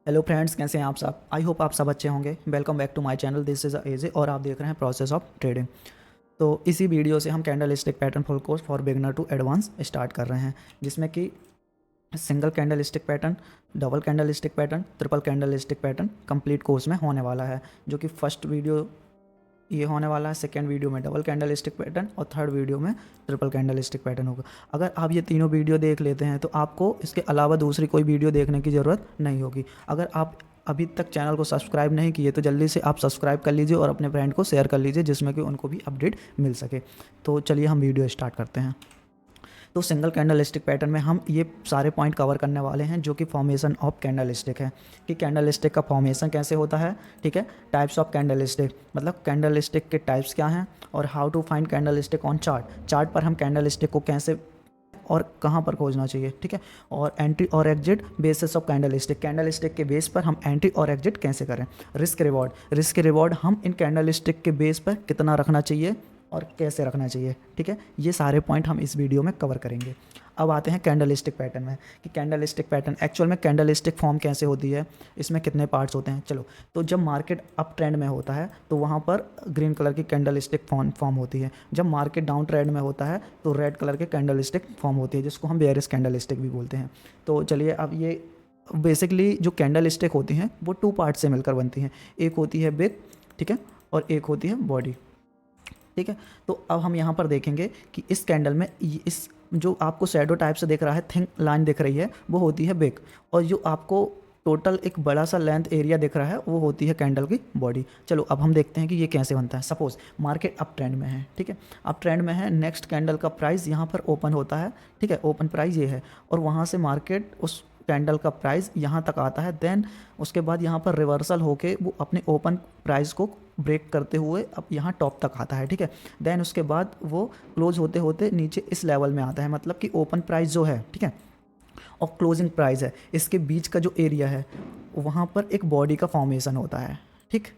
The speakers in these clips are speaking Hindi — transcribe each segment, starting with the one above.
हेलो फ्रेंड्स, कैसे हैं आप सब। आई होप आप सब अच्छे होंगे। Welcome back to my channel, this is AJ और आप देख रहे हैं प्रोसेस ऑफ ट्रेडिंग। तो इसी वीडियो से हम candlestick pattern full course for beginner to advance start कर रहे हैं, जिसमें कि single candlestick pattern, double candlestick pattern, triple candlestick pattern complete course में होने वाला है। जो कि फर्स्ट वीडियो ये होने वाला है, सेकेंड वीडियो में डबल कैंडल स्टिक पैटर्न और थर्ड वीडियो में ट्रिपल कैंडल स्टिक पैटर्न होगा। अगर आप ये तीनों वीडियो देख लेते हैं तो आपको इसके अलावा दूसरी कोई वीडियो देखने की ज़रूरत नहीं होगी। अगर आप अभी तक चैनल को सब्सक्राइब नहीं किए तो जल्दी से आप सब्सक्राइब कर लीजिए और अपने फ्रेंड को शेयर कर लीजिए, जिसमें कि उनको भी अपडेट मिल सके। तो चलिए हम वीडियो स्टार्ट करते हैं। तो सिंगल कैंडल स्टिक पैटर्न में हम ये सारे पॉइंट कवर करने वाले हैं, जो कि फॉर्मेशन ऑफ कैंडल स्टिक है, कि कैंडल स्टिक का फॉर्मेशन कैसे होता है। ठीक है, टाइप्स ऑफ कैंडल स्टिक, मतलब कैंडल स्टिक के टाइप्स क्या हैं, और how to find candlestick on chart पर हम कैंडल स्टिक को कैसे और कहाँ पर खोजना चाहिए। ठीक है, और एंट्री और exit basis of candlestick के बेस पर हम एंट्री और एग्जिट कैसे करें। रिस्क रिवॉर्ड हम इन कैंडल स्टिक के बेस पर कितना रखना चाहिए और कैसे रखना चाहिए। ठीक है, ये सारे पॉइंट हम इस वीडियो में कवर करेंगे। अब आते हैं कैंडल स्टिक पैटर्न में, कि कैंडल स्टिक पैटर्न एक्चुअल में कैंडल स्टिक फॉर्म कैसे होती है, इसमें कितने पार्ट्स होते हैं। चलो, तो जब मार्केट अप ट्रेंड में होता है तो वहाँ पर ग्रीन कलर की कैंडल स्टिक फॉर्म होती है। जब मार्केट डाउन ट्रेंड में होता है तो रेड कलर के कैंडल स्टिक फॉर्म होती है, जिसको हम बेयरिश कैंडल स्टिक भी बोलते हैं। तो चलिए, अब ये बेसिकली जो कैंडल स्टिक होती हैं वो टू पार्ट से मिलकर बनती हैं। एक होती है बिग, ठीक है, और एक होती है बॉडी। ठीक है, तो अब हम यहाँ पर देखेंगे कि इस कैंडल में इस जो आपको शैडो टाइप से दिख रहा है, थिन लाइन दिख रही है, वो होती है बिग, और जो आपको टोटल एक बड़ा सा लेंथ एरिया दिख रहा है वो होती है कैंडल की बॉडी। चलो, अब हम देखते हैं कि ये कैसे बनता है। सपोज मार्केट अप ट्रेंड में है, ठीक है, अप ट्रेंड में है, नेक्स्ट कैंडल का प्राइस यहाँ पर ओपन होता है। ठीक है, ओपन प्राइस ये है, और वहाँ से मार्केट उस कैंडल का प्राइस यहाँ तक आता है। देन उसके बाद यहाँ पर रिवर्सल होके वो अपने ओपन प्राइस को ब्रेक करते हुए अब यहाँ टॉप तक आता है। ठीक है, देन उसके बाद वो क्लोज होते होते नीचे इस लेवल में आता है, मतलब कि ओपन प्राइस जो है, ठीक है, और क्लोजिंग प्राइस है, इसके बीच का जो एरिया है वहाँ पर एक बॉडी का फॉर्मेशन होता है। ठीक,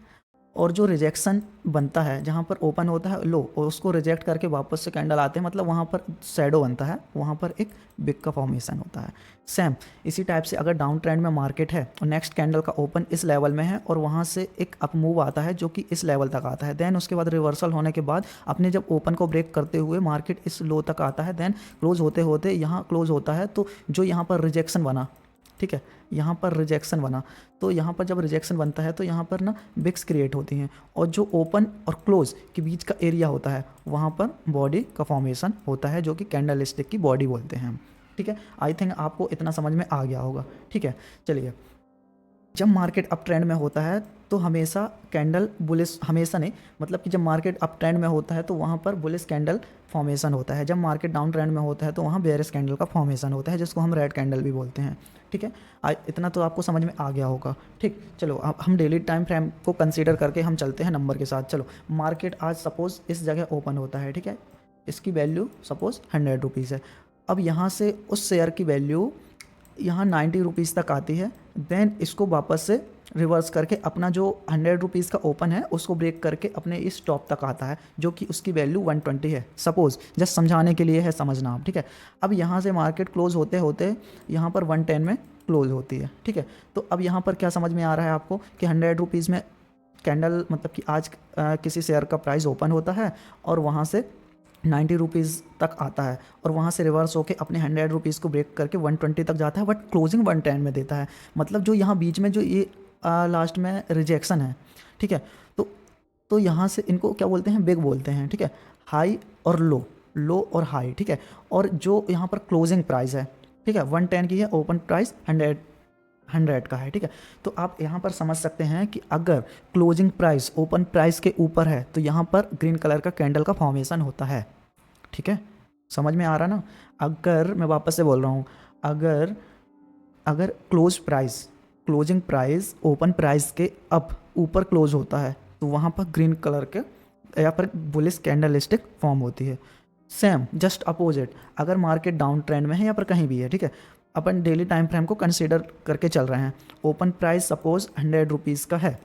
और जो रिजेक्शन बनता है जहाँ पर ओपन होता है लो, और उसको रिजेक्ट करके वापस से कैंडल आते हैं, मतलब वहाँ पर शैडो बनता है, वहाँ पर एक बिग का फॉर्मेशन होता है। सेम इसी टाइप से अगर डाउन ट्रेंड में मार्केट है और नेक्स्ट कैंडल का ओपन इस लेवल में है और वहाँ से एक अप मूव आता है जो कि इस लेवल तक आता है, देन उसके बाद रिवर्सल होने के बाद अपने जब ओपन को ब्रेक करते हुए मार्केट इस लो तक आता है, देन क्लोज होते होते यहाँ क्लोज होता है। तो जो यहाँ पर रिजेक्शन बना, ठीक है, यहाँ पर रिजेक्शन बना, तो यहाँ पर जब रिजेक्शन बनता है तो यहाँ पर ना बिग्स क्रिएट होती हैं, और जो ओपन और क्लोज के बीच का एरिया होता है वहाँ पर बॉडी का फॉर्मेशन होता है, जो कि कैंडल स्टिक की बॉडी बोलते हैं हम। ठीक है, आई थिंक आपको इतना समझ में आ गया होगा। ठीक है, चलिए, जब मार्केट अप ट्रेंड में होता है तो हमेशा कैंडल बुलिश, हमेशा नहीं, मतलब कि जब मार्केट अप ट्रेंड में होता है तो वहाँ पर बुलिश कैंडल फॉर्मेशन होता है। जब मार्केट डाउन ट्रेंड में होता है तो वहाँ बेयरिश कैंडल का फॉर्मेशन होता है, जिसको हम रेड कैंडल भी बोलते हैं। ठीक है, इतना तो आपको समझ में आ गया होगा। ठीक, चलो, अब हम डेली टाइम फ्रेम को कंसीडर करके हम चलते हैं नंबर के साथ। चलो, मार्केट आज सपोज़ इस जगह ओपन होता है, ठीक है, इसकी वैल्यू सपोज़ 100 रुपीज़ है। अब यहाँ से उस शेयर की वैल्यू यहाँ 90 रुपीज़ तक आती है, देन इसको वापस से रिवर्स करके अपना जो 100 रुपीज़ का ओपन है उसको ब्रेक करके अपने इस टॉप तक आता है, जो कि उसकी वैल्यू 120 है। सपोज़ जस्ट समझाने के लिए है, समझना आप। ठीक है, अब यहाँ से मार्केट क्लोज होते होते यहाँ पर 110 में क्लोज होती है। ठीक है, तो अब यहाँ पर क्या समझ में आ रहा है आपको कि 100 रुपीज़ में कैंडल, मतलब कि आज किसी शेयर का प्राइस ओपन होता है और वहाँ से 90 रुपीज़ तक आता है, और वहाँ से रिवर्स होके अपने 100 रुपीज़ को ब्रेक करके 120 तक जाता है, बट क्लोजिंग 110 में देता है। मतलब जो यहाँ बीच में जो ये लास्ट में रिजेक्शन है, ठीक है, तो यहाँ से इनको क्या बोलते हैं, बिग बोलते हैं। ठीक है, हाई और लो, लो और हाई। ठीक है, और जो यहाँ पर क्लोजिंग प्राइस है, ठीक है, 110 की है, ओपन प्राइस 100 का है। ठीक है, तो आप यहाँ पर समझ सकते हैं कि अगर क्लोजिंग प्राइस ओपन प्राइस के ऊपर है तो यहाँ पर ग्रीन कलर का कैंडल का फॉर्मेशन होता है। ठीक है, समझ में आ रहा ना। अगर मैं वापस से बोल रहा हूँ, अगर अगर क्लोजिंग प्राइस ओपन प्राइस के अब ऊपर क्लोज होता है तो वहाँ पर ग्रीन कलर के या पर बुलिश कैंडल स्टिक फॉर्म होती है। सेम जस्ट अपोजिट, अगर मार्केट डाउन ट्रेंड में है या पर कहीं भी है, ठीक है, अपन डेली टाइम फ्रेम को कंसीडर करके चल रहे हैं। ओपन प्राइस सपोज 100 रुपीज़ का है,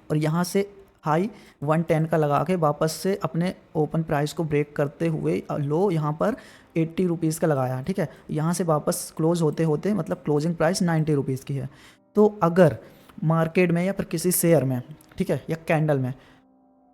और यहाँ से हाई 110 का लगा के वापस से अपने ओपन प्राइस को ब्रेक करते हुए लो यहाँ पर 80 रुपीज़ का लगाया। ठीक है, यहाँ से वापस क्लोज होते होते, मतलब क्लोजिंग प्राइस 90 रुपीज़ की है, तो अगर मार्केट में या फिर किसी शेयर में, ठीक है, या कैंडल में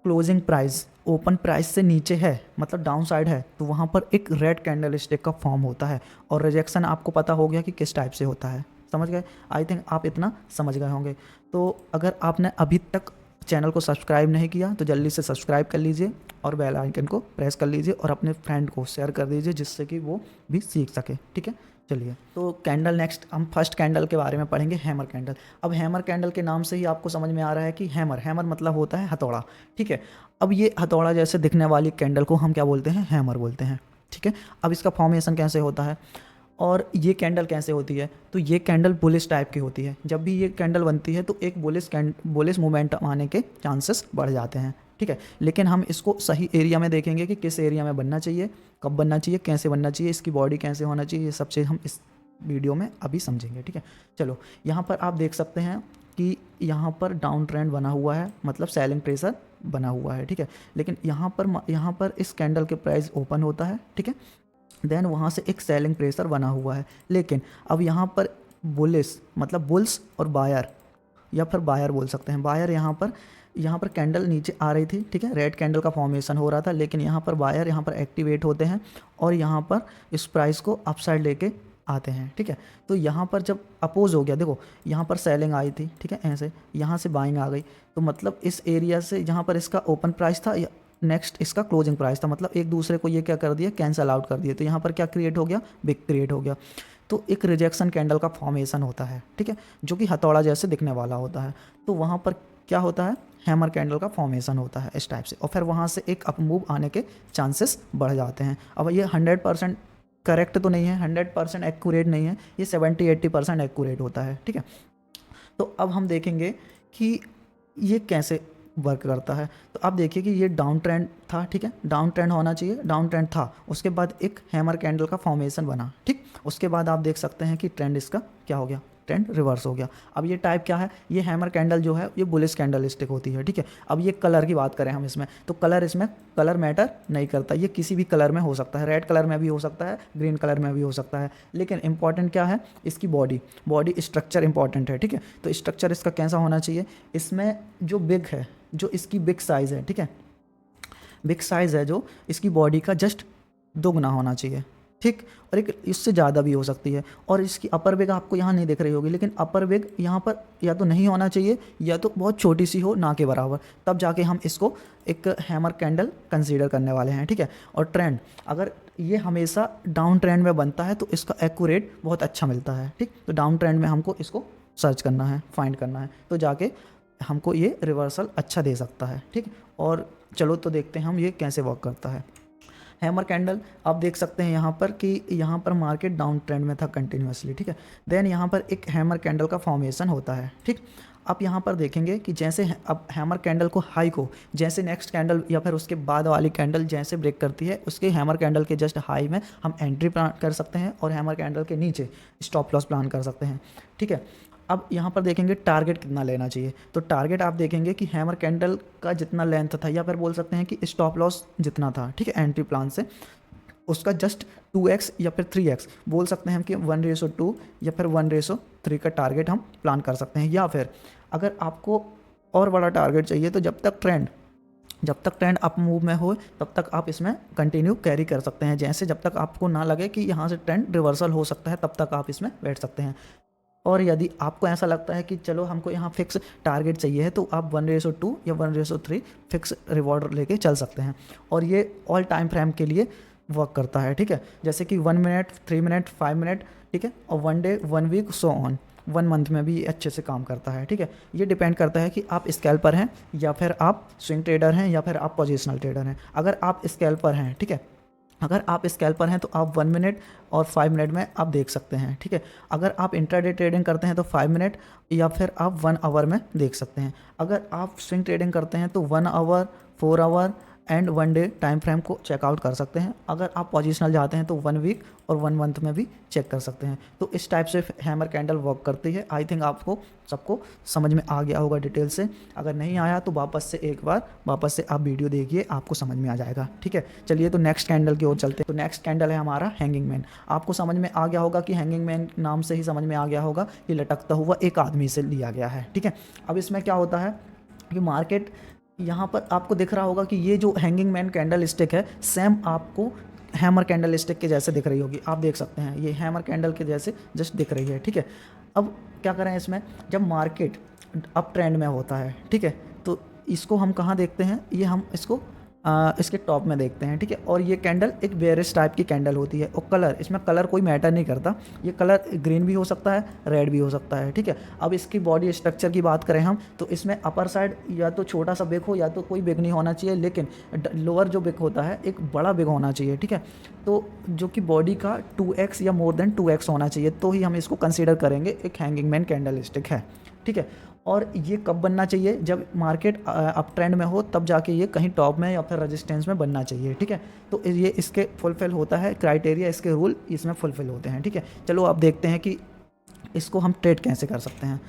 क्लोजिंग प्राइस ओपन प्राइस से नीचे है, मतलब डाउन साइड है, तो वहाँ पर एक रेड कैंडल स्टिक का फॉर्म होता है। और रिजेक्शन आपको पता हो गया कि किस टाइप से होता है, समझ गए? आई थिंक आप इतना समझ गए होंगे। तो अगर आपने अभी तक चैनल को सब्सक्राइब नहीं किया तो जल्दी से सब्सक्राइब कर लीजिए और बेल आइकन को प्रेस कर लीजिए और अपने फ्रेंड को शेयर कर दीजिए जिससे कि वो भी सीख सके, ठीक है। चलिए, तो कैंडल नेक्स्ट हम फर्स्ट कैंडल के बारे में पढ़ेंगे, हैमर कैंडल। अब हैमर कैंडल के नाम से ही आपको समझ में आ रहा है कि हैमर मतलब होता है हथौड़ा, ठीक है। अब ये हथौड़ा जैसे दिखने वाली कैंडल को हम क्या बोलते हैं? हैमर बोलते हैं, ठीक है। अब इसका फॉर्मेशन कैसे होता है और ये कैंडल कैसे होती है? तो ये कैंडल बुलिश टाइप की होती है। जब भी ये कैंडल बनती है तो एक बुलिश मोमेंटम आने के चांसेस बढ़ जाते हैं, ठीक है। लेकिन हम इसको सही एरिया में देखेंगे कि किस एरिया में बनना चाहिए, कब बनना चाहिए, कैसे बनना चाहिए, इसकी बॉडी कैसे होना चाहिए, ये सब चीज़ हम इस वीडियो में अभी समझेंगे, ठीक है। चलो, यहाँ पर आप देख सकते हैं कि यहाँ पर डाउन ट्रेंड बना हुआ है, मतलब सेलिंग प्रेशर बना हुआ है, ठीक है। लेकिन यहाँ पर इस कैंडल के प्राइस ओपन होता है, ठीक है। देन वहाँ से एक सेलिंग प्रेशर बना हुआ है। लेकिन अब यहाँ पर बुलिस मतलब बुल्स और बायर या फिर बायर बोल सकते हैं, बायर यहाँ पर कैंडल नीचे आ रही थी, ठीक है, रेड कैंडल का फॉर्मेशन हो रहा था। लेकिन यहाँ पर बायर यहाँ पर एक्टिवेट होते हैं और यहाँ पर इस प्राइस को अपसाइड लेके आते हैं, ठीक है। तो यहाँ पर जब अपोज हो गया, देखो यहाँ पर सेलिंग आई थी, ठीक है, ऐसे यहाँ से बाइंग आ गई, तो मतलब इस एरिया से यहाँ पर इसका ओपन प्राइस था, नेक्स्ट इसका क्लोजिंग प्राइस था, मतलब एक दूसरे को ये क्या कर दिया, कैंसल आउट कर दिया। तो यहाँ पर क्या क्रिएट हो गया? बिग क्रिएट हो गया। तो एक रिजेक्शन कैंडल का फॉर्मेशन होता है, ठीक है, जो कि हथौड़ा जैसे दिखने वाला होता है। तो वहाँ पर क्या होता है? हैमर कैंडल का फॉर्मेशन होता है इस टाइप से, और फिर वहाँ से एक अप मूव आने के चांसेस बढ़ जाते हैं। अब ये 100% करेक्ट तो नहीं है, 100% एक्यूरेट नहीं है, ये 70-80% एक्यूरेट होता है, ठीक है। तो अब हम देखेंगे कि ये कैसे वर्क करता है। तो आप देखिए कि ये डाउन ट्रेंड था, ठीक है, डाउन ट्रेंड होना चाहिए, डाउन ट्रेंड था, उसके बाद एक हैमर कैंडल का फॉर्मेशन बना, ठीक। उसके बाद आप देख सकते हैं कि ट्रेंड इसका क्या हो गया? ट्रेंड रिवर्स हो गया। अब ये टाइप क्या है? ये हैमर कैंडल जो है ये बुलिश कैंडल स्टिक होती है, ठीक है। अब ये कलर की बात करें हम इसमें, तो कलर मैटर नहीं करता, ये किसी भी कलर में हो सकता है, रेड कलर में भी हो सकता है, ग्रीन कलर में भी हो सकता है। लेकिन इंपॉर्टेंट क्या है? इसकी बॉडी स्ट्रक्चर इंपॉर्टेंट है, ठीक है। तो स्ट्रक्चर इसका कैसा होना चाहिए? इसमें जो बिग है, जो इसकी बिग साइज़ है, ठीक है, बिग साइज़ है जो इसकी बॉडी का जस्ट दोगुना होना चाहिए, ठीक। और एक इससे ज़्यादा भी हो सकती है। और इसकी अपर वेग आपको यहाँ नहीं दिख रही होगी, लेकिन अपर वेग यहाँ पर या तो नहीं होना चाहिए या तो बहुत छोटी सी हो, ना के बराबर, तब जाके हम इसको एक हैमर कैंडल कंसीडर करने वाले हैं, ठीक है। और ट्रेंड अगर ये हमेशा डाउन ट्रेंड में बनता है तो इसका एक्यूरेट बहुत अच्छा मिलता है, ठीक। तो डाउन ट्रेंड में हमको इसको सर्च करना है, फाइंड करना है, तो जाके हमको ये रिवर्सल अच्छा दे सकता है, ठीक। और चलो तो देखते हैं हम ये कैसे वर्क करता है। हैमर कैंडल आप देख सकते हैं यहाँ पर कि यहाँ पर मार्केट डाउन ट्रेंड में था कंटिन्यूसली, ठीक है। देन यहाँ पर एक हैमर कैंडल का फॉर्मेशन होता है, ठीक। आप यहाँ पर देखेंगे कि जैसे अब हैमर कैंडल को हाई को जैसे नेक्स्ट कैंडल या फिर उसके बाद वाली कैंडल जैसे ब्रेक करती है, उसके हैमर कैंडल के जस्ट हाई में हम एंट्री प्लान कर सकते हैं और हैमर कैंडल के नीचे स्टॉप लॉस प्लान कर सकते हैं, ठीक है। अब यहाँ पर देखेंगे टारगेट कितना लेना चाहिए, तो टारगेट आप देखेंगे कि हैमर कैंडल का जितना लेंथ था या फिर बोल सकते हैं कि स्टॉप लॉस जितना था, ठीक है, एंट्री प्लान से उसका जस्ट 2x या फिर 3x बोल सकते हैं कि 1:2 या फिर 1:3 का टारगेट हम प्लान कर सकते हैं। या फिर अगर आपको और बड़ा टारगेट चाहिए तो जब तक ट्रेंड अप मूव में हो तब तक आप इसमें कंटिन्यू कैरी कर सकते हैं, जैसे जब तक आपको ना लगे कि यहाँ से ट्रेंड रिवर्सल हो सकता है तब तक आप इसमें बैठ सकते हैं। और यदि आपको ऐसा लगता है कि चलो हमको यहाँ फिक्स टारगेट चाहिए है तो आप 1:2 या 1:3 फिक्स रिवॉर्ड लेके चल सकते हैं। और ये ऑल टाइम फ्रेम के लिए वर्क करता है, ठीक है, जैसे कि 1 मिनट, 3 मिनट, 5 मिनट, ठीक है, और 1 day, 1 week, so on, 1 month में भी अच्छे से काम करता है, ठीक है। ये डिपेंड करता है कि आप स्कैल्पर हैं या फिर आप स्विंग ट्रेडर हैं या फिर आप पोजिशनल ट्रेडर हैं। अगर आप स्कैल्पर हैं, ठीक है, अगर आप स्कैल्पर हैं तो आप 1 मिनट और 5 मिनट में आप देख सकते हैं, ठीक है। अगर आप इंट्राडे ट्रेडिंग करते हैं तो 5 मिनट या फिर आप 1 आवर में देख सकते हैं। अगर आप स्विंग ट्रेडिंग करते हैं तो 1 hour, 4 hour and 1 day time frame को चेकआउट कर सकते हैं। अगर आप पोजिशनल जाते हैं तो 1 वीक और 1 मंथ में भी चेक कर सकते हैं। तो इस टाइप से हैमर कैंडल वर्क करती है। आई थिंक आपको सबको समझ में आ गया होगा डिटेल से। अगर नहीं आया तो वापस से आप वीडियो देखिए, आपको समझ में आ जाएगा। ठीक है, चलिए तो नेक्स्ट कैंडल की ओर चलते हैं। तो नेक्स्ट कैंडल है हमारा हैंगिंग मैन। आपको समझ में आ गया होगा कि हैंगिंग मैन नाम से ही समझ में आ गया होगा कि लटकता हुआ एक आदमी से लिया गया है। ठीक है, अब इसमें क्या होता है कि मार्केट यहाँ पर आपको दिख रहा होगा कि ये जो हैंगिंग मैन कैंडल स्टिक है सेम आपको हैमर कैंडल स्टिक के जैसे दिख रही होगी। आप देख सकते हैं ये हैमर कैंडल के जैसे जस्ट दिख रही है। ठीक है, अब क्या करें इसमें, जब मार्केट अप ट्रेंड में होता है, ठीक है, तो इसको हम कहाँ देखते हैं, ये हम इसको इसके टॉप में देखते हैं। ठीक है, और ये कैंडल एक बेयरिश टाइप की कैंडल होती है। और कलर, इसमें कलर कोई मैटर नहीं करता, ये कलर ग्रीन भी हो सकता है, रेड भी हो सकता है। ठीक है, अब इसकी बॉडी स्ट्रक्चर की बात करें हम तो इसमें अपर साइड या तो छोटा सा बिग हो या तो कोई बिग नहीं होना चाहिए, लेकिन लोअर जो बिग होता है एक बड़ा बिग होना चाहिए। ठीक है, तो जो कि बॉडी का 2x या मोर देन 2x होना चाहिए, तो ही हम इसको कंसिडर करेंगे एक हैंगिंग मैन कैंडल स्टिक है। ठीक है, और ये कब बनना चाहिए, जब मार्केट अप ट्रेंड में हो, तब जाके ये कहीं टॉप में या फिर रेजिस्टेंस में बनना चाहिए। ठीक है, तो ये इसके फुलफिल होता है क्राइटेरिया, इसके रूल इसमें फुलफिल होते हैं। ठीक है, चलो अब देखते हैं कि इसको हम ट्रेड कैसे कर सकते हैं।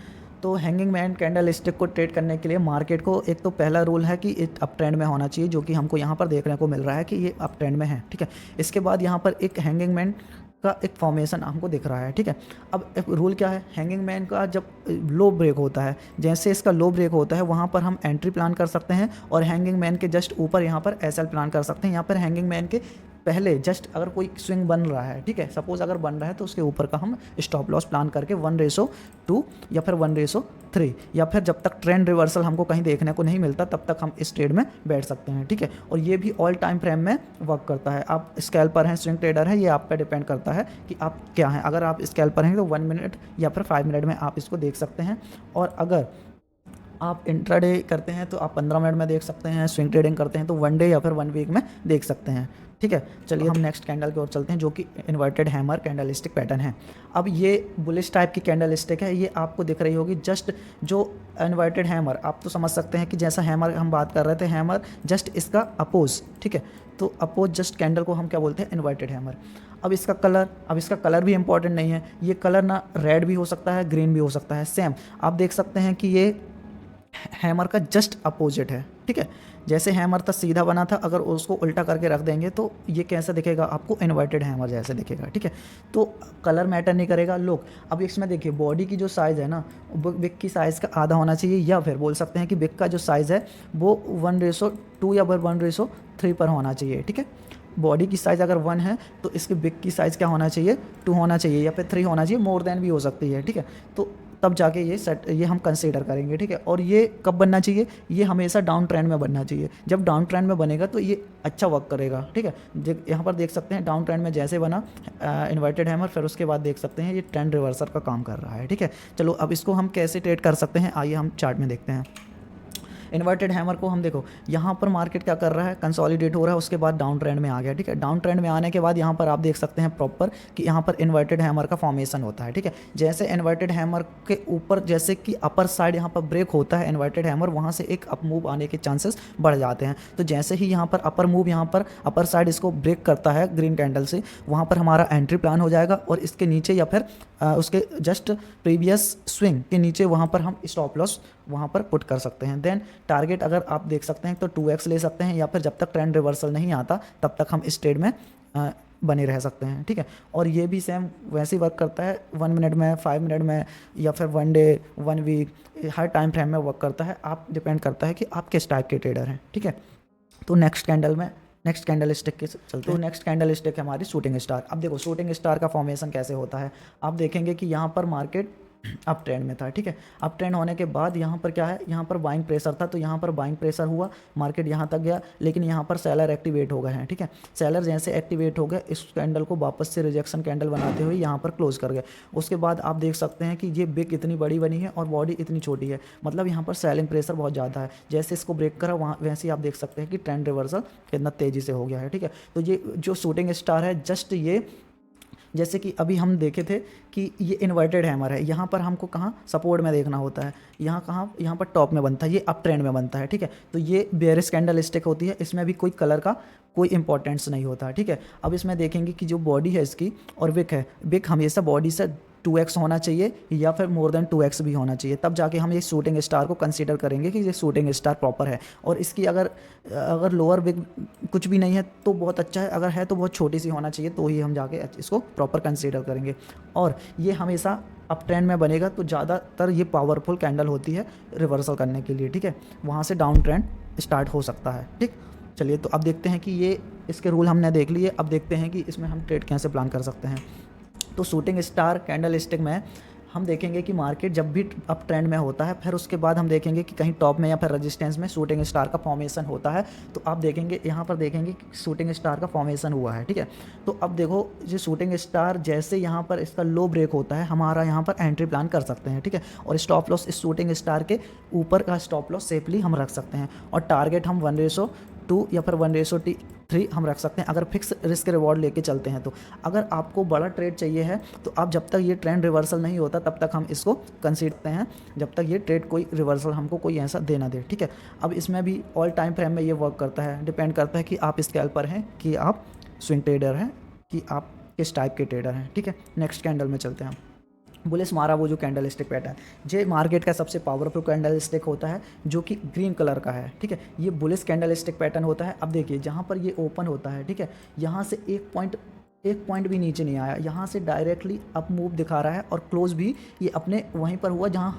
तो हैंगिंग मैन कैंडल स्टिक को ट्रेड करने के लिए मार्केट को एक तो पहला रूल है कि अप ट्रेंड में होना चाहिए, जो कि हमको यहाँ पर देखने को मिल रहा है कि ये अप ट्रेंड में है। ठीक है, इसके बाद यहाँ पर एक हैंगिंग मैन का एक फॉर्मेशन हमको दिख रहा है। ठीक है, अब एक रूल क्या है, हैंगिंग मैन का जब लो ब्रेक होता है, जैसे इसका लो ब्रेक होता है वहाँ पर हम एंट्री प्लान कर सकते हैं, और हैंगिंग मैन के जस्ट ऊपर यहाँ पर एसएल प्लान कर सकते हैं। यहाँ पर हैंगिंग मैन के पहले जस्ट अगर कोई स्विंग बन रहा है, ठीक है, सपोज अगर बन रहा है तो उसके ऊपर का हम स्टॉप लॉस प्लान करके 1:2 या फिर 1:3, या फिर जब तक ट्रेंड रिवर्सल हमको कहीं देखने को नहीं मिलता तब तक हम इस ट्रेड में बैठ सकते हैं। ठीक है, और ये भी ऑल टाइम फ्रेम में वर्क करता है। आप स्कैल्पर हैं, स्विंग ट्रेडर हैं, ये आप पे डिपेंड करता है कि आप क्या हैं। अगर आप स्कैल्पर हैं तो 1 मिनट या फिर 5 मिनट में आप इसको देख सकते हैं, और अगर आप इंट्राडे करते हैं तो आप 15 मिनट में देख सकते हैं, स्विंग ट्रेडिंग करते हैं तो 1 डे या फिर 1 वीक में देख सकते हैं। ठीक है, चलिए हम नेक्स्ट कैंडल की ओर चलते हैं, जो कि inverted hammer candle stick pattern है। अब ये बुलिश टाइप की कैंडल स्टिक है, ये आपको दिख रही होगी। जस्ट जो इन्वर्टेड हैमर, आप तो समझ सकते हैं कि जैसा हैमर हम बात कर रहे थे, हैमर जस्ट इसका अपोज। ठीक है, तो अपोज जस्ट कैंडल को हम क्या बोलते हैं, इन्वर्टेड हैमर। अब इसका कलर भी इंपॉर्टेंट नहीं है, ये कलर ना रेड भी हो सकता है, ग्रीन भी हो सकता है। सेम आप देख सकते हैं कि ये हैमर का जस्ट अपोजिट है। ठीक है, जैसे हैमर था सीधा बना था, अगर उसको उल्टा करके रख देंगे तो ये कैसा दिखेगा आपको, इन्वर्टेड हैमर जैसे दिखेगा। ठीक है, तो कलर मैटर नहीं करेगा। लोग अब इसमें देखिए, बॉडी की जो साइज़ है ना, बिग की साइज़ का आधा होना चाहिए, या फिर बोल सकते हैं कि बिग का जो साइज़ है वो 1:2 या फिर 1:3 पर होना चाहिए। ठीक है, बॉडी की साइज़ अगर 1 है तो इसके बिग की साइज़ क्या होना चाहिए, 2 होना चाहिए या फिर 3 होना चाहिए, मोर देन भी हो सकती है। ठीक है, तो तब जाके ये हम कंसीडर करेंगे। ठीक है, और ये कब बनना चाहिए, ये हमेशा डाउन ट्रेंड में बनना चाहिए। जब डाउन ट्रेंड में बनेगा तो ये अच्छा वर्क करेगा। ठीक है, यहाँ पर देख सकते हैं डाउन ट्रेंड में जैसे बना इन्वर्टेड हैमर, फिर उसके बाद देख सकते हैं ये ट्रेंड रिवर्सल का काम कर रहा है। ठीक है, चलो अब इसको हम कैसे ट्रेड कर सकते हैं, आइए हम चार्ट में देखते हैं। इन्वर्टेड हैमर को हम देखो, यहाँ पर मार्केट क्या कर रहा है, कंसोलिडेट हो रहा है, उसके बाद डाउन ट्रेंड में आ गया। ठीक है, डाउन ट्रेंड में आने के बाद यहाँ पर आप देख सकते हैं प्रॉपर कि यहाँ पर इन्वर्टेड हैमर का फॉर्मेशन होता है। ठीक है, जैसे इन्वर्टेड हैमर के ऊपर जैसे कि अपर साइड यहाँ पर ब्रेक होता है इन्वर्टेड हैमर, वहाँ से एक अप मूव आने के चांसेस बढ़ जाते हैं। तो जैसे ही यहाँ पर अपर मूव, यहाँ पर अपर साइड इसको ब्रेक करता है ग्रीन कैंडल से, वहाँ पर हमारा एंट्री प्लान हो जाएगा, और इसके नीचे या फिर उसके जस्ट प्रीवियस स्विंग के नीचे वहाँ पर हम स्टॉप लॉस वहाँ पर पुट कर सकते हैं। देन टारगेट अगर आप देख सकते हैं तो 2x ले सकते हैं, या फिर जब तक ट्रेंड रिवर्सल नहीं आता तब तक हम इस ट्रेड में बने रह सकते हैं। ठीक है, और ये भी सेम वैसे ही वर्क करता है, 1 मिनट में, 5 मिनट में, या फिर 1 डे, 1 वीक, हर टाइम फ्रेम में वर्क करता है। आप डिपेंड करता है कि आप किस टाइप के ट्रेडर हैं। ठीक है, तो नेक्स्ट कैंडल स्टिक के चलते हैं। तो नेक्स्ट कैंडल स्टिक है हमारी शूटिंग स्टार। अब देखो शूटिंग स्टार का फॉर्मेशन कैसे होता है, आप देखेंगे कि यहाँ पर मार्केट अप ट्रेंड में था। ठीक है, अप ट्रेंड होने के बाद यहाँ पर क्या है, यहाँ पर बाइंग प्रेशर था, तो यहाँ पर बाइंग प्रेशर हुआ, मार्केट यहाँ तक गया, लेकिन यहाँ पर सेलर एक्टिवेट हो गए हैं। ठीक है, सेलर जैसे एक्टिवेट हो गए, इस कैंडल को वापस से रिजेक्शन कैंडल बनाते हुए यहाँ पर क्लोज कर गए। उसके बाद आप देख सकते हैं कि ये बिग इतनी बड़ी बनी है और बॉडी इतनी छोटी है, मतलब यहाँ पर सेलिंग प्रेशर बहुत ज़्यादा है। जैसे इसको ब्रेक करा वहाँ वैसे ही आप देख सकते हैं कि ट्रेंड रिवर्सल कितना तेज़ी से हो गया है। ठीक है, तो ये जो शूटिंग स्टार है, जस्ट ये जैसे कि अभी हम देखे थे कि ये इन्वर्टेड हैमर है, यहाँ पर हमको कहाँ सपोर्ट में देखना होता है, यहाँ कहाँ, यहाँ पर टॉप में बनता है, ये अप ट्रेंड में बनता है, ठीक है। तो ये बेयरिश कैंडल स्टिक होती है, इसमें भी कोई कलर का कोई इंपॉर्टेंस नहीं होता है, ठीक है। अब इसमें देखेंगे कि जो बॉडी है इसकी और विक है, विक हमेशा बॉडी से 2x होना चाहिए या फिर मोर देन 2x भी होना चाहिए, तब जाके हम ये शूटिंग स्टार को कंसीडर करेंगे कि ये शूटिंग स्टार प्रॉपर है। और इसकी अगर लोअर विग कुछ भी नहीं है तो बहुत अच्छा है, अगर है तो बहुत छोटी सी होना चाहिए, तो ही हम जाके इसको प्रॉपर कंसीडर करेंगे। और ये हमेशा अप ट्रेंड में बनेगा, तो ज़्यादातर ये पावरफुल कैंडल होती है रिवर्सल करने के लिए, ठीक है। वहाँ से डाउन ट्रेंड स्टार्ट हो सकता है, ठीक। चलिए तो अब देखते हैं कि ये इसके रूल हमने देख लिए, अब देखते हैं कि इसमें हम ट्रेड कैसे प्लान कर सकते हैं। तो शूटिंग स्टार कैंडल स्टिक में हम देखेंगे कि मार्केट जब भी अप ट्रेंड में होता है, फिर उसके बाद हम देखेंगे कि कहीं टॉप में या फिर रेजिस्टेंस में शूटिंग स्टार का फॉर्मेशन होता है। तो आप देखेंगे यहाँ पर देखेंगे कि शूटिंग स्टार का फॉर्मेशन हुआ है, ठीक है। तो अब देखो ये शूटिंग स्टार जैसे यहाँ पर इसका लो ब्रेक होता है, हमारा यहाँ पर एंट्री प्लान कर सकते हैं, ठीक है। और स्टॉप लॉस इस शूटिंग स्टार के ऊपर का स्टॉप लॉस सेफली हम रख सकते हैं, और टारगेट हम 1:2 या फिर 1:3 हम रख सकते हैं, अगर फिक्स रिस्क रिवॉर्ड लेके चलते हैं तो। अगर आपको बड़ा ट्रेड चाहिए है तो आप जब तक ये ट्रेंड रिवर्सल नहीं होता तब तक हम इसको कंसीडर करते हैं, जब तक ये ट्रेड कोई रिवर्सल हमको कोई ऐसा दे ना दे, ठीक है। अब इसमें भी ऑल टाइम फ्रेम में ये वर्क करता है, डिपेंड करता है कि आप स्कैल्पर हैं कि आप स्विंग ट्रेडर हैं कि आप किस टाइप के ट्रेडर हैं, ठीक है। नेक्स्ट कैंडल में चलते हैं। बुलिश माराबोजू कैंडल स्टिक पैटर्न, ये मार्केट का सबसे पावरफुल कैंडल स्टिक होता है जो कि ग्रीन कलर का है, ठीक है। ये बुलिश कैंडल स्टिक पैटर्न होता है। अब देखिए जहाँ पर ये ओपन होता है, ठीक है, यहाँ से एक पॉइंट भी नीचे नहीं आया, यहाँ से डायरेक्टली अप मूव दिखा रहा है, और क्लोज भी ये अपने वहीं पर हुआ जहाँ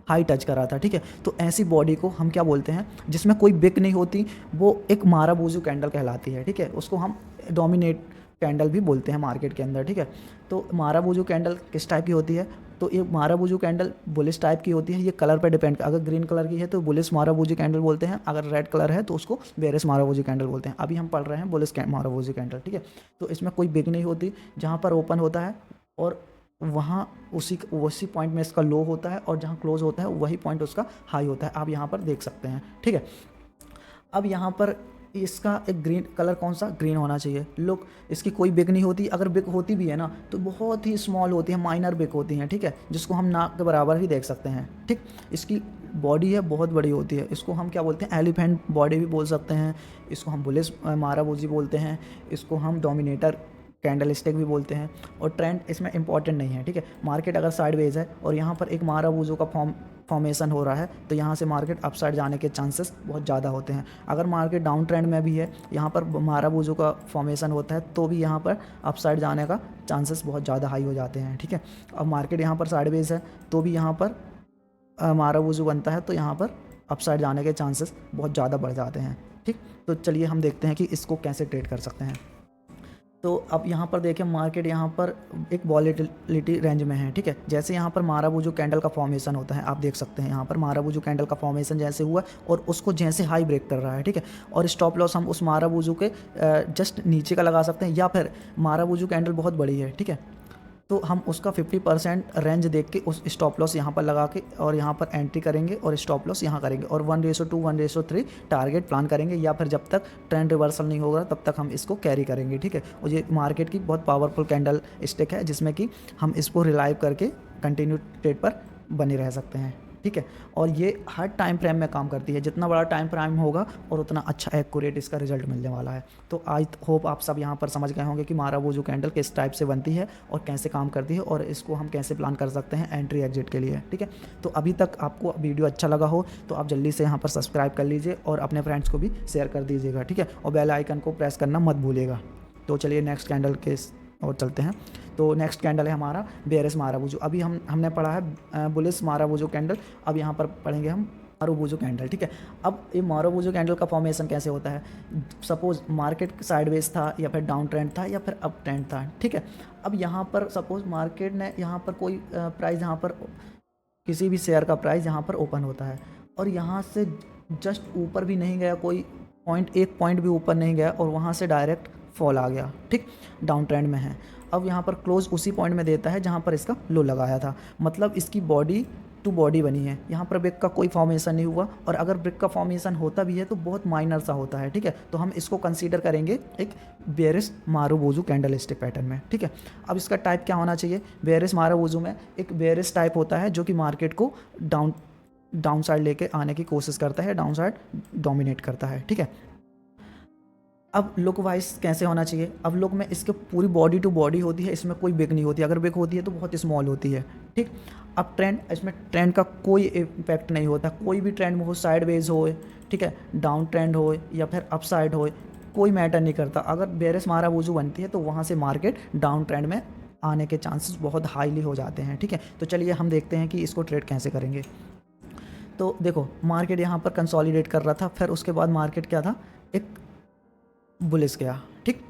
हाई टच करा था, ठीक है। तो ऐसी बॉडी को हम क्या बोलते हैं, जिसमें कोई बिक नहीं होती, वो एक माराबोजू कैंडल कहलाती है, ठीक है। उसको हम डोमिनेट कैंडल भी बोलते हैं मार्केट के अंदर, ठीक है। तो माराबोजू कैंडल किस टाइप की होती है, तो ये माराबोजू कैंडल बुलिश टाइप की होती है। ये कलर पर डिपेंड, अगर ग्रीन कलर की है तो बुलिश माराबोजू कैंडल बोलते हैं, अगर रेड कलर है तो उसको बेरिश माराबोजू कैंडल बोलते हैं। अभी हम पढ़ रहे हैं बुलिश माराबोजू कैंडल, ठीक है। तो इसमें कोई बिग नहीं होती, जहाँ पर ओपन होता है और वहाँ उसी पॉइंट में इसका लो होता है, और जहाँ क्लोज होता है वही पॉइंट उसका हाई होता है, आप यहाँ पर देख सकते हैं, ठीक है। अब यहाँ पर इसका एक ग्रीन कलर कौन सा, ग्रीन होना चाहिए। लुक, इसकी कोई बिग नहीं होती, अगर बिग होती भी है ना तो बहुत ही स्मॉल होती है, माइनर बिग होती हैं, ठीक है, जिसको हम नाक के बराबर ही देख सकते हैं, ठीक। इसकी बॉडी है बहुत बड़ी होती है, इसको हम क्या बोलते हैं, एलिफेंट बॉडी भी बोल सकते हैं, इसको हम बुलिश माराबोजी बोलते हैं, इसको हम डोमिनेटर कैंडल स्टिक भी बोलते हैं। और ट्रेंड इसमें इंपॉर्टेंट नहीं है, ठीक है। मार्केट अगर साइडवेज है और यहाँ पर एक माराबोजू का फॉर्मेशन हो रहा है, तो यहाँ से मार्केट अपसाइड जाने के चांसेस बहुत ज़्यादा होते हैं। अगर मार्केट डाउन ट्रेंड में भी है, यहाँ पर माराबोजू का फॉर्मेशन होता है, तो भी यहाँ पर अपसाइड जाने का चांसेस बहुत ज़्यादा हाई हो जाते हैं, ठीक है। अब मार्केट यहाँ पर साइडवेज है तो भी यहाँ पर माराबोजू बनता है, तो यहाँ पर अपसाइड जाने के चांसेस बहुत ज़्यादा बढ़ जाते हैं, ठीक। तो चलिए हम देखते हैं कि इसको कैसे ट्रेड कर सकते हैं। तो अब यहाँ पर देखें मार्केट यहाँ पर एक वॉलेटिलिटी रेंज में है, ठीक है। जैसे यहाँ पर माराबोजू कैंडल का फॉर्मेशन होता है, आप देख सकते हैं यहाँ पर माराबोजू कैंडल का फॉर्मेशन जैसे हुआ और उसको जैसे हाई ब्रेक कर रहा है, ठीक है। और स्टॉप लॉस हम उस माराबोजू के जस्ट नीचे का लगा सकते हैं, या फिर माराबोजू कैंडल बहुत बड़ी है, ठीक है, तो हम उसका 50% रेंज देख के उस स्टॉप लॉस यहाँ पर लगा के और यहाँ पर एंट्री करेंगे और स्टॉप लॉस यहाँ करेंगे, और 1:2 1:3 टारगेट प्लान करेंगे, या फिर जब तक ट्रेंड रिवर्सल नहीं होगा तब तक हम इसको कैरी करेंगे, ठीक है। और ये मार्केट की बहुत पावरफुल कैंडल स्टिक है, जिसमें कि हम इसको रिलाइव करके कंटिन्यू ट्रेड पर बने रह सकते हैं, ठीक है। और ये हर टाइम फ्रेम में काम करती है, जितना बड़ा टाइम फ्रेम होगा और उतना अच्छा एक्यूरेट इसका रिजल्ट मिलने वाला है। तो आई होप आप सब यहाँ पर समझ गए होंगे कि माराबोजू कैंडल किस टाइप से बनती है और कैसे काम करती है, और इसको हम कैसे प्लान कर सकते हैं एंट्री एग्जिट के लिए, ठीक है। तो अभी तक आपको वीडियो अच्छा लगा हो तो आप जल्दी से यहाँ पर सब्सक्राइब कर लीजिए और अपने फ्रेंड्स को भी शेयर कर दीजिएगा, ठीक है। और बेल आइकन को प्रेस करना मत भूलिएगा। तो चलिए नेक्स्ट कैंडल के और चलते हैं। तो नेक्स्ट कैंडल है हमारा बेरिश माराबोजू। अभी हमने पढ़ा है बुलिश माराबोजू कैंडल, अब यहाँ पर पढ़ेंगे हम माराबोजू कैंडल, ठीक है। अब ये माराबोजू कैंडल का फॉर्मेशन कैसे होता है, सपोज मार्केट साइडवेज था या फिर डाउन ट्रेंड था या फिर अप ट्रेंड था, ठीक है। अब यहाँ पर सपोज मार्केट ने यहाँ पर कोई प्राइस, यहाँ पर किसी भी शेयर का प्राइस यहाँ पर ओपन होता है और यहाँ से जस्ट ऊपर भी नहीं गया, कोई एक पॉइंट भी ऊपर नहीं गया और वहाँ से डायरेक्ट फॉल आ गया, ठीक, डाउन ट्रेंड में है। अब यहाँ पर क्लोज उसी पॉइंट में देता है जहाँ पर इसका लो लगाया था, मतलब इसकी बॉडी टू बॉडी बनी है, यहाँ पर ब्रेक का कोई फॉर्मेशन नहीं हुआ, और अगर ब्रेक का फॉर्मेशन होता भी है तो बहुत माइनर सा होता है, ठीक है। तो हम इसको कंसीडर करेंगे एक बेयरिश मारुबोजू कैंडलस्टिक पैटर्न में, ठीक है। अब इसका टाइप क्या होना चाहिए, बेयरिश मारुबोजू में एक बेयरिश टाइप होता है जो कि मार्केट को डाउन साइड लेके आने की कोशिश करता है, डाउन साइड डोमिनेट करता है, ठीक है। अब लुक वाइज कैसे होना चाहिए, अब लुक में इसके पूरी बॉडी टू बॉडी होती है, इसमें कोई बिग नहीं होती, अगर बिग होती है तो बहुत स्मॉल होती है, ठीक। अब ट्रेंड, इसमें ट्रेंड का कोई इम्पैक्ट नहीं होता, कोई भी ट्रेंड में हो, साइडवेज हो, ठीक है, डाउन ट्रेंड हो या फिर अप साइड हो, कोई मैटर नहीं करता। अगर बेयरिश मारुबोजू बनती है तो वहाँ से मार्केट डाउन ट्रेंड में आने के चांसेस बहुत हाईली हो जाते हैं, ठीक है। तो चलिए हम देखते हैं कि इसको ट्रेड कैसे करेंगे। तो देखो मार्केट यहाँ पर कंसोलिडेट कर रहा था, फिर उसके बाद मार्केट क्या था, एक बुलिश गया, ठीक।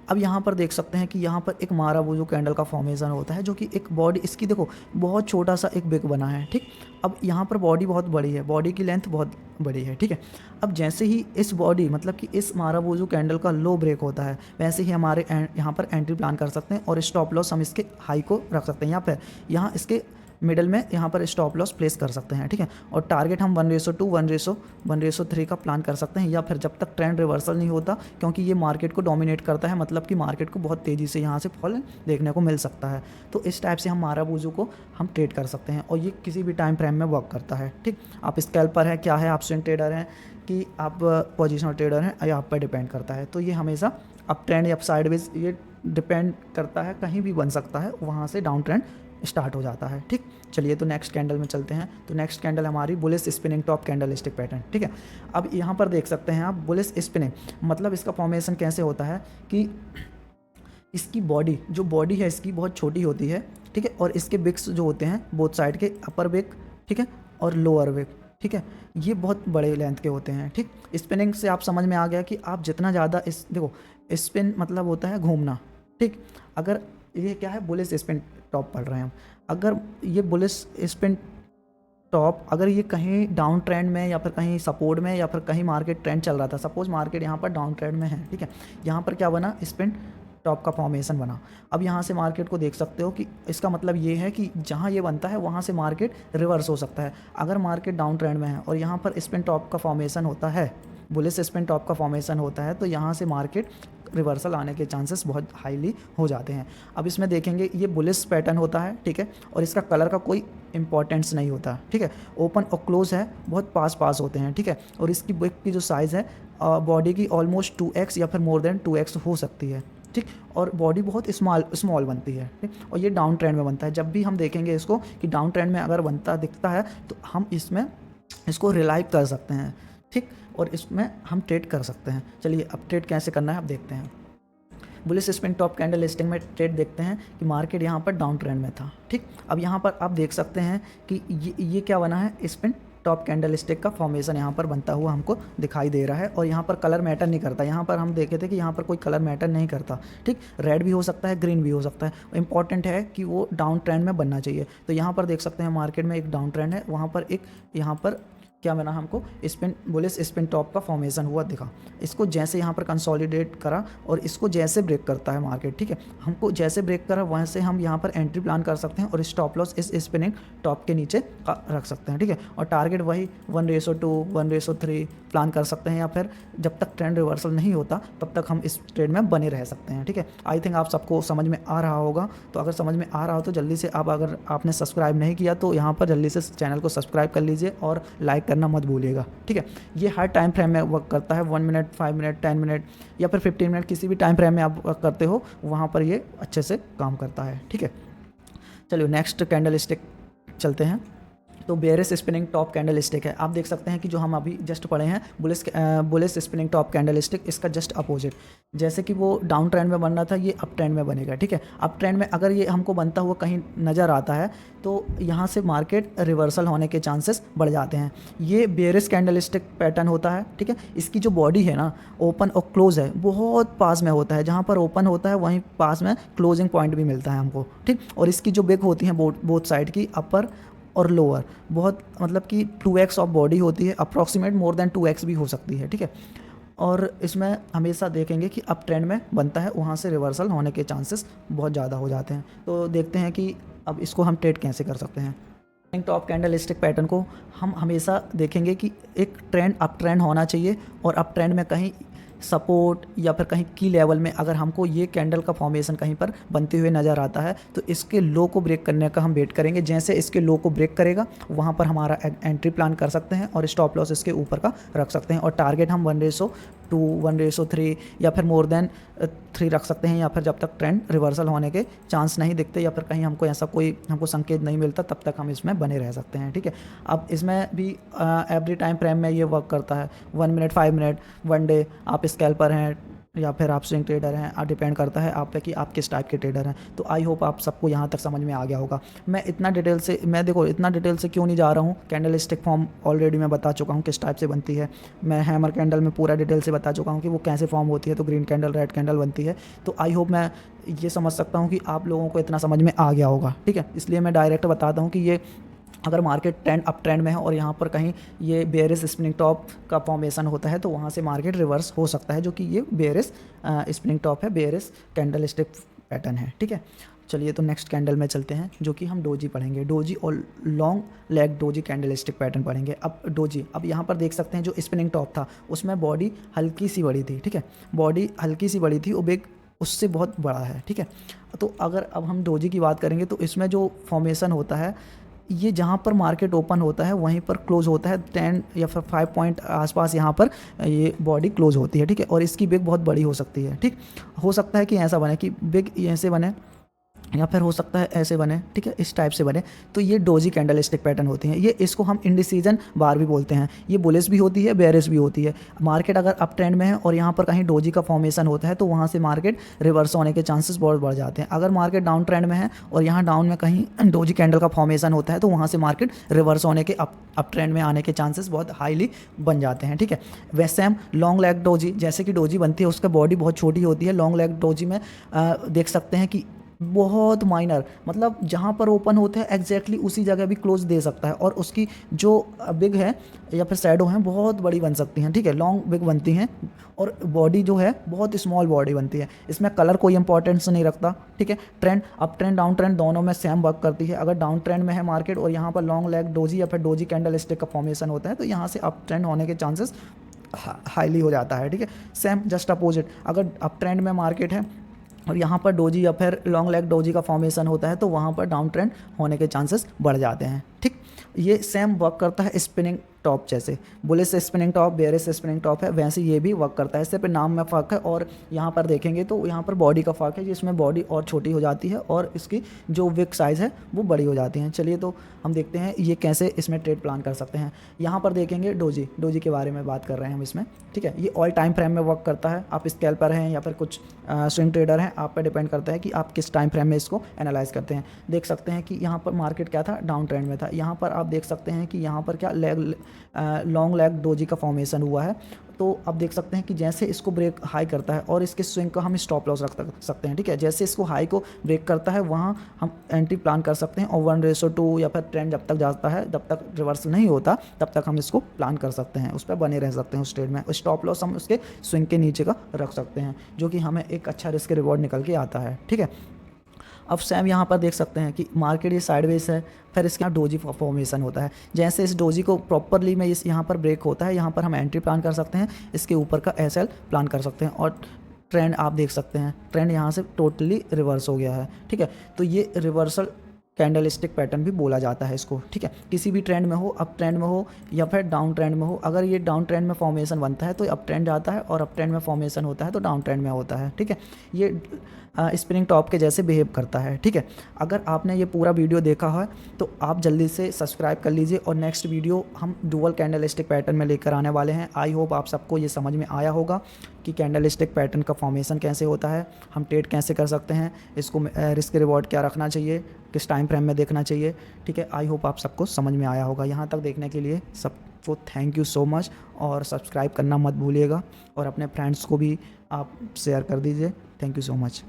अब यहाँ पर देख सकते हैं कि यहाँ पर एक मारुबोजू कैंडल का फॉर्मेशन होता है जो कि एक बॉडी, इसकी देखो बहुत छोटा सा एक बिग बना है, ठीक। अब यहाँ पर बॉडी बहुत बड़ी है, बॉडी की लेंथ बहुत बड़ी है, ठीक है। अब जैसे ही इस बॉडी मतलब कि इस मारुबोजू कैंडल का लो ब्रेक होता है, वैसे ही हमारे यहाँ पर एंट्री प्लान कर सकते हैं और स्टॉप लॉस हम इसके हाई को रख सकते हैं, या फिर यहाँ इसके मिडल में यहाँ पर स्टॉप लॉस प्लेस कर सकते हैं, ठीक है। और टारगेट हम 1:2 1:3 का प्लान कर सकते हैं, या फिर जब तक ट्रेंड रिवर्सल नहीं होता, क्योंकि ये मार्केट को डोमिनेट करता है, मतलब कि मार्केट को बहुत तेज़ी से यहाँ से फॉल देखने को मिल सकता है। तो इस टाइप से हम मारुबोजू को हम ट्रेड कर सकते हैं, और ये किसी भी टाइम फ्रेम में वर्क करता है, ठीक। आप स्कैल्पर है, क्या है, आप स्विंग ट्रेडर हैं कि आप पोजिशनल ट्रेडर हैं, ये आप पर डिपेंड करता है। तो ये हमेशा अप ट्रेंड या साइडवेज ये डिपेंड करता है, कहीं भी बन सकता है, वहाँ से डाउन ट्रेंड स्टार्ट हो जाता है, ठीक। चलिए तो नेक्स्ट कैंडल में चलते हैं। तो नेक्स्ट कैंडल हमारी bullish spinning top candlestick pattern, ठीक है। अब यहाँ पर देख सकते हैं आप बुलिश स्पिनिंग, मतलब इसका फॉर्मेशन कैसे होता है कि इसकी बॉडी, जो बॉडी है इसकी बहुत छोटी होती है, ठीक है, और इसके बिग्स जो होते हैं बोथ साइड के, अपर बिग, ठीक है, और लोअर बिग, ठीक है, ये बहुत बड़े लेंथ के होते हैं, ठीक। स्पिनिंग से आप समझ में आ गया कि आप जितना ज़्यादा इस, देखो स्पिन मतलब होता है घूमना, ठीक। अगर ये क्या है, बुलिश स्पिन टॉप पढ़ रहे हैं हम, अगर ये बुलिश स्पिन टॉप अगर ये कहीं डाउन ट्रेंड में या फिर कहीं सपोर्ट में या फिर कहीं मार्केट ट्रेंड चल रहा था, सपोज मार्केट यहाँ पर डाउन ट्रेंड में है, ठीक है, यहाँ पर क्या बना, स्पिन टॉप का फॉर्मेशन बना। अब यहाँ से मार्केट को देख सकते हो कि इसका मतलब ये है कि जहाँ ये बनता है वहाँ से मार्केट रिवर्स हो सकता है। अगर मार्केट डाउन ट्रेंड में है और यहाँ पर स्पिन टॉप का फॉर्मेशन होता है, बुलिश स्पिन टॉप का फॉर्मेशन होता है, तो यहाँ से मार्केट रिवर्सल आने के चांसेस बहुत हाईली हो जाते हैं। अब इसमें देखेंगे ये बुलिश पैटर्न होता है, ठीक है, और इसका कलर का कोई इंपॉर्टेंस नहीं होता, ठीक है, ओपन और क्लोज है, बहुत पास होते हैं, ठीक है, और इसकी विक की जो साइज़ है बॉडी की ऑलमोस्ट 2x या फिर मोर देन 2x हो सकती है, ठीक, और बॉडी बहुत स्मॉल बनती है, ठीक, और ये डाउन ट्रेंड में बनता है। जब भी हम देखेंगे इसको कि डाउन ट्रेंड में अगर बनता दिखता है तो हम इसको रिलाइव कर सकते हैं, ठीक, और इसमें हम ट्रेड कर सकते हैं। चलिए अब ट्रेड कैसे करना है आप देखते हैं। Bullish spin top candle listing में ट्रेड देखते हैं कि मार्केट यहाँ पर डाउन ट्रेंड में था, ठीक। अब यहाँ पर आप देख सकते हैं कि ये क्या बना है, स्पिन टॉप कैंडल स्टिक का फॉर्मेशन यहाँ पर बनता हुआ हमको दिखाई दे रहा है, और यहाँ पर कलर मैटर नहीं करता। यहाँ पर हम देखे थे कि यहाँ पर कोई कलर मैटर नहीं करता, ठीक, रेड भी हो सकता है, ग्रीन भी हो सकता है, इंपॉर्टेंट है कि वो डाउन ट्रेंड में बनना चाहिए। तो यहाँ पर देख सकते हैं मार्केट में एक डाउन ट्रेंड है, वहाँ पर यहाँ पर क्या बना, हमको स्पिन बुलिश स्पिन टॉप का फॉर्मेशन हुआ दिखा। इसको जैसे यहाँ पर कंसोलिडेट करा और इसको जैसे ब्रेक करता है मार्केट, ठीक है, हमको जैसे ब्रेक करा वहाँ से हम यहाँ पर एंट्री प्लान कर सकते हैं और स्टॉप लॉस इस स्पिनिंग टॉप के नीचे रख सकते हैं, ठीक है, और टारगेट वही 1:2 1:3 प्लान कर सकते हैं, या फिर जब तक ट्रेंड रिवर्सल नहीं होता तब तक हम इस ट्रेड में बने रह सकते हैं, ठीक है। आई थिंक आप सबको समझ में आ रहा होगा। तो अगर समझ में आ रहा हो तो जल्दी से आप, अगर आपने सब्सक्राइब नहीं किया तो यहाँ पर जल्दी से चैनल को सब्सक्राइब कर लीजिए और लाइक करना मत भूलिएगा, ठीक है। ये हर टाइम फ्रेम में वर्क करता है, 1 मिनट, 5 मिनट, 10 मिनट या फिर 15 मिनट, किसी भी टाइम फ्रेम में आप वर्क करते हो वहाँ पर ये अच्छे से काम करता है, ठीक है। चलिए नेक्स्ट कैंडल स्टिक चलते हैं। तो bearish spinning top candle stick है। आप देख सकते हैं कि जो हम अभी जस्ट पढ़े हैं bullish spinning top candle stick, इसका जस्ट अपोजिट, जैसे कि वो डाउन ट्रेंड में बन रहा था, ये अप ट्रेंड में बनेगा, ठीक है। अप ट्रेंड में अगर ये हमको बनता हुआ कहीं नज़र आता है तो यहाँ से मार्केट रिवर्सल होने के चांसेस बढ़ जाते हैं। ये बेयरिश कैंडल स्टिक पैटर्न होता है, ठीक है। इसकी जो बॉडी है ना, ओपन और क्लोज है, बहुत पास में होता है, जहाँ पर ओपन होता है वहीं पास में क्लोजिंग पॉइंट भी मिलता है हमको, ठीक। और इसकी जो बिग होती हैं बोथ साइड की, अपर और लोअर, बहुत मतलब कि 2x ऑफ बॉडी होती है, अप्रॉक्सीमेट मोर देन 2x भी हो सकती है, ठीक है। और इसमें हमेशा देखेंगे कि अप ट्रेंड में बनता है, वहाँ से रिवर्सल होने के चांसेस बहुत ज़्यादा हो जाते हैं। तो देखते हैं कि अब इसको हम ट्रेड कैसे कर सकते हैं। टॉप कैंडलस्टिक पैटर्न को हम हमेशा देखेंगे कि एक ट्रेंड अप ट्रेंड होना चाहिए, और अप ट्रेंड में कहीं सपोर्ट या फिर कहीं की लेवल में अगर हमको ये कैंडल का फॉर्मेशन कहीं पर बनते हुए नज़र आता है तो इसके लो को ब्रेक करने का हम वेट करेंगे। जैसे इसके लो को ब्रेक करेगा वहाँ पर हमारा एंट्री प्लान कर सकते हैं और स्टॉप लॉस इसके ऊपर का रख सकते हैं, और टारगेट हम 1:2 1:3 या फिर मोर देन 3 रख सकते हैं, या फिर जब तक ट्रेंड रिवर्सल होने के चांस नहीं दिखते या फिर कहीं हमको ऐसा कोई हमको संकेत नहीं मिलता तब तक हम इसमें बने रह सकते हैं। ठीक है, अब इसमें भी एवरी टाइम फ्रेम में ये वर्क करता है, 1 मिनट, 5 मिनट, 1 डे। आप स्कैल्पर हैं या फिर आप स्विंग ट्रेडर हैं, डिपेंड करता है आप पे कि आप किस टाइप के ट्रेडर हैं। तो आई होप आप सबको यहाँ तक समझ में आ गया होगा। मैं इतना डिटेल से क्यों नहीं जा रहा हूँ, कैंडल स्टिक फॉर्म ऑलरेडी मैं बता चुका हूँ किस टाइप से बनती है। मैं हैमर कैंडल में पूरा डिटेल से बता चुका हूँ कि वो कैसे फॉर्म होती है, तो ग्रीन कैंडल, रेड कैंडल बनती है। तो आई होप मैं ये समझ सकता हूँ कि आप लोगों को इतना समझ में आ गया होगा। ठीक है, इसलिए मैं डायरेक्ट बताता हूँ कि ये अगर मार्केट ट्रेंड अप ट्रेंड में है और यहाँ पर कहीं ये बेयरिश स्पिनिंग टॉप का फॉर्मेशन होता है तो वहाँ से मार्केट रिवर्स हो सकता है, जो कि ये बेयरिश स्पिनिंग टॉप है, बेयरिश कैंडल स्टिक पैटर्न है। ठीक है, चलिए तो नेक्स्ट कैंडल में चलते हैं, जो कि हम डोजी पढ़ेंगे। डोजी और long leg doji candle stick pattern पढ़ेंगे। अब डोजी, अब यहाँ पर देख सकते हैं जो स्पिनिंग टॉप था उसमें बॉडी हल्की सी बड़ी थी। ठीक है, बॉडी हल्की सी बड़ी थी और बिग उससे बहुत बड़ा है। ठीक है, तो अगर अब हम डोजी की बात करेंगे तो इसमें जो फॉर्मेशन होता है, ये जहाँ पर मार्केट ओपन होता है वहीं पर क्लोज होता है, 10 या फिर 5 पॉइंट आसपास यहाँ पर ये बॉडी क्लोज होती है। ठीक है, और इसकी बिग बहुत बड़ी हो सकती है। ठीक, हो सकता है कि ऐसा बने कि बिग ऐसे बने या फिर हो सकता है ऐसे बने। ठीक है, इस टाइप से बने, तो ये डोजी कैंडल स्टिक पैटर्न होती हैं। ये इसको हम इंडिसीजन बार भी बोलते हैं। ये बुलिश भी होती है, बेयरिश भी होती है। मार्केट अगर अप ट्रेंड में है और यहाँ पर कहीं डोजी का फॉर्मेशन होता है तो वहाँ से मार्केट रिवर्स होने के चांसेस बहुत बढ़ जाते हैं। अगर मार्केट डाउन ट्रेंड में है और यहाँ डाउन में कहीं डोजी कैंडल का फॉर्मेशन होता है तो वहाँ से मार्केट रिवर्स होने के अप ट्रेंड में आने के चांसेस बहुत हाईली बन जाते हैं। ठीक है, वैसे हम लॉन्ग लेग डोजी, जैसे कि डोजी बनती है उसका बॉडी बहुत छोटी होती है। लॉन्ग लेग डोजी में देख सकते हैं कि बहुत माइनर, मतलब जहाँ पर ओपन होते हैं एग्जैक्टली उसी जगह भी क्लोज दे सकता है, और उसकी जो बिग है या फिर शैडो हैं बहुत बड़ी बन सकती हैं। ठीक है, लॉन्ग बिग बनती हैं और बॉडी जो है बहुत स्मॉल बॉडी बनती है। इसमें कलर कोई इंपॉर्टेंस नहीं रखता। ठीक है, trend up trend down trend दोनों में सेम वर्क करती है। अगर डाउन ट्रेंड में है मार्केट और यहाँ पर लॉन्ग लेग डोजी या फिर डोजी कैंडल स्टिक का फॉर्मेशन होता है तो यहाँ से अप ट्रेंड होने के चांसेस हाईली हो जाता है। ठीक है, सेम जस्ट अपोजिट, अगर अप ट्रेंड में मार्केट है और यहाँ पर डोजी या फिर लॉन्ग लेग डोजी का फॉर्मेशन होता है तो वहाँ पर डाउन ट्रेंड होने के चांसेस बढ़ जाते हैं। ठीक, ये सेम वर्क करता है स्पिनिंग टॉप जैसे। Bullish spinning top, bearish spinning top है, वैसे ये भी वर्क करता है। सिर्फ नाम में फ़र्क है, और यहाँ पर देखेंगे तो यहाँ पर बॉडी का फ़र्क है, जिसमें बॉडी और छोटी हो जाती है और इसकी जो विक साइज़ है वो बड़ी हो जाती है। चलिए तो हम देखते हैं ये कैसे इसमें ट्रेड प्लान कर सकते हैं। यहाँ पर देखेंगे डोजी के बारे में बात कर रहे हैं हम इसमें। ठीक है, ये ऑल टाइम फ्रेम में वर्क करता है। आप स्कैल्पर हैं या फिर कुछ स्विंग ट्रेडर हैं, आप पे डिपेंड करता है कि आप किस टाइम फ्रेम में इसको एनालाइज करते हैं। देख सकते हैं कि यहाँ पर मार्केट क्या था, डाउन ट्रेंड में था। यहाँ पर आप देख सकते हैं कि यहाँ पर क्या लॉन्ग लेग डोजी का फॉर्मेशन हुआ है। तो आप देख सकते हैं कि जैसे इसको ब्रेक हाई करता है और इसके स्विंग का हम स्टॉप लॉस रख सकते हैं। ठीक है, जैसे इसको हाई को ब्रेक करता है वहाँ हम एंट्री प्लान कर सकते हैं, और 1:2 या फिर ट्रेंड जब तक जाता है, जब तक रिवर्स नहीं होता तब तक हम इसको प्लान कर सकते हैं, उस पर बने रह सकते हैं उस ट्रेड में। स्टॉप लॉस हम उसके स्विंग के नीचे का रख सकते हैं, जो कि हमें एक अच्छा रिस्क रिवॉर्ड निकल के आता है। ठीक है, अब सेम यहाँ पर देख सकते हैं कि मार्केट ये साइडवेज है, फिर इसके यहाँ डोजी फॉर्मेशन होता है। जैसे इस डोजी को प्रॉपरली में इस यहाँ पर ब्रेक होता है, यहाँ पर हम एंट्री प्लान कर सकते हैं, इसके ऊपर का एसएल प्लान कर सकते हैं, और ट्रेंड आप देख सकते हैं, ट्रेंड यहाँ से टोटली रिवर्स हो गया है। ठीक है, तो ये रिवर्सल कैंडल स्टिक पैटर्न भी बोला जाता है इसको। ठीक है, किसी भी ट्रेंड में हो, अप ट्रेंड में हो या फिर डाउन ट्रेंड में हो, अगर ये डाउन ट्रेंड में फॉर्मेशन बनता है तो अप ट्रेंड जाता है, और अप ट्रेंड में फॉर्मेशन होता है तो डाउन ट्रेंड में होता है। ठीक है, ये स्प्रिंग टॉप के जैसे बिहेव करता है। ठीक है, अगर आपने ये पूरा वीडियो देखा है तो आप जल्दी से सब्सक्राइब कर लीजिए, और नेक्स्ट वीडियो हम डुअल कैंडल स्टिक पैटर्न में लेकर आने वाले हैं। आई होप आप सबको ये समझ में आया होगा कि कैंडल स्टिक पैटर्न का फॉर्मेशन कैसे होता है, हम ट्रेड कैसे कर सकते हैं, इसको रिस्क रिवॉर्ड क्या रखना चाहिए, किस टाइम फ्रेम में देखना चाहिए। ठीक है, आई होप आप सबको समझ में आया होगा। यहाँ तक देखने के लिए सबको थैंक यू सो मच, और सब्सक्राइब करना मत भूलिएगा, और अपने फ्रेंड्स को भी आप शेयर कर दीजिए। Thank you so much.